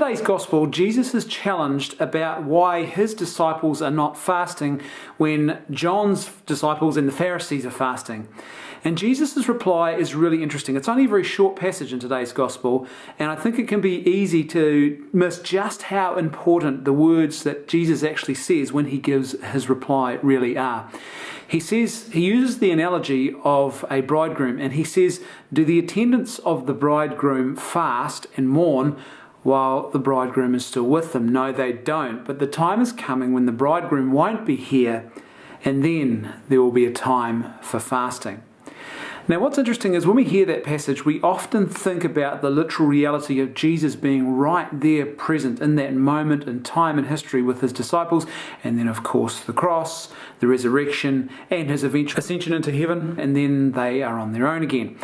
today's Gospel, Jesus is challenged about why his disciples are not fasting when John's disciples and the Pharisees are fasting. And Jesus' reply is really interesting. It's only a very short passage in today's Gospel, and I think it can be easy to miss just how important the words that Jesus actually says when he gives his reply really are. He uses the analogy of a bridegroom, and he says, "Do the attendants of the bridegroom fast and mourn while the bridegroom is still with them? No, they don't. But the time is coming when the bridegroom won't be here, and then there will be a time for fasting." Now, what's interesting is when we hear that passage, we often think about the literal reality of Jesus being right there present in that moment in time in history with his disciples, and then, of course, the cross, the resurrection, and his eventual ascension into heaven, and then they are on their own again.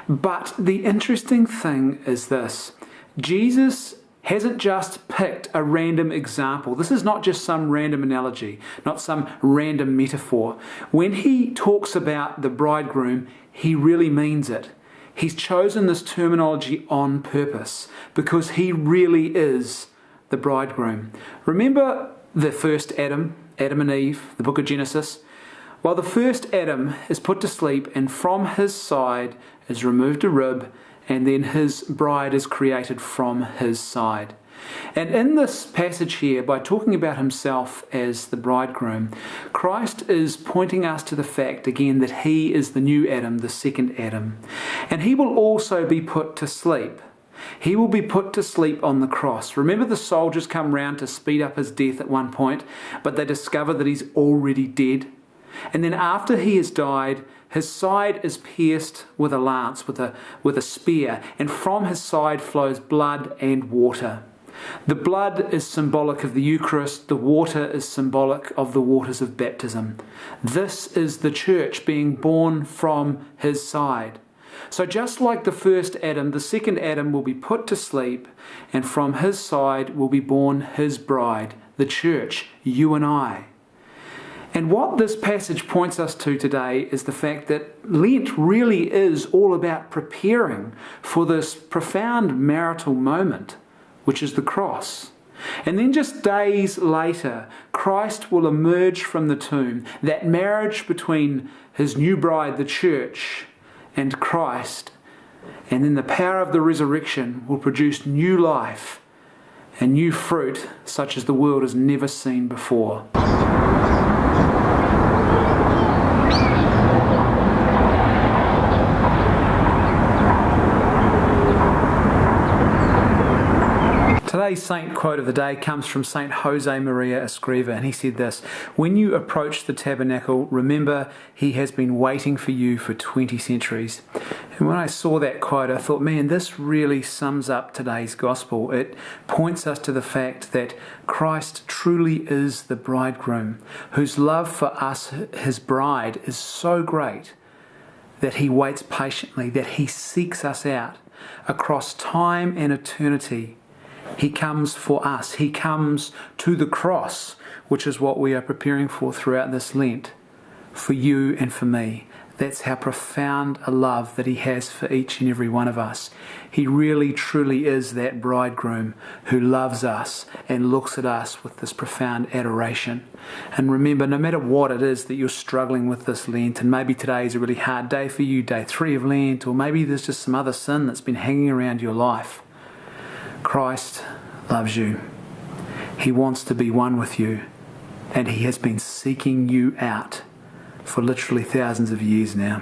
But the interesting thing is this: Jesus hasn't just picked a random example. This is not just some random analogy, not some random metaphor. When he talks about the bridegroom, he really means it. He's chosen this terminology on purpose because he really is the bridegroom. Remember the first Adam and Eve, the book of Genesis? Well, the first Adam is put to sleep, and from his side is removed a rib, and then his bride is created from his side. And in this passage here, by talking about himself as the bridegroom, Christ is pointing us to the fact again that he is the new Adam, the second Adam. And he will also be put to sleep. He will be put to sleep on the cross. Remember, the soldiers come round to speed up his death at one point, but they discover that he's already dead. And then after he has died, his side is pierced with a lance, with a spear, and from his side flows blood and water. The blood is symbolic of the Eucharist, the water is symbolic of the waters of baptism. This is the church being born from his side. So just like the first Adam, the second Adam will be put to sleep, and from his side will be born his bride, the church, you and I. And what this passage points us to today is the fact that Lent really is all about preparing for this profound marital moment, which is the cross. And then just days later, Christ will emerge from the tomb, that marriage between his new bride, the church, and Christ. And then the power of the resurrection will produce new life and new fruit such as the world has never seen before. Today's saint quote of the day comes from Saint Josemaría Escrivá, and he said this: "When you approach the tabernacle, remember he has been waiting for you for 20 centuries. And when I saw that quote, I thought, man, this really sums up today's gospel. It points us to the fact that Christ truly is the bridegroom, whose love for us, his bride, is so great that he waits patiently, that he seeks us out across time and eternity. He comes for us. He comes to the cross, which is what we are preparing for throughout this Lent, for you and for me. That's how profound a love that he has for each and every one of us. He really, truly is that bridegroom who loves us and looks at us with this profound adoration. And remember, no matter what it is that you're struggling with this Lent, and maybe today is a really hard day for you, day 3 of Lent, or maybe there's just some other sin that's been hanging around your life, Christ loves you. He wants to be one with you, and he has been seeking you out for literally thousands of years now.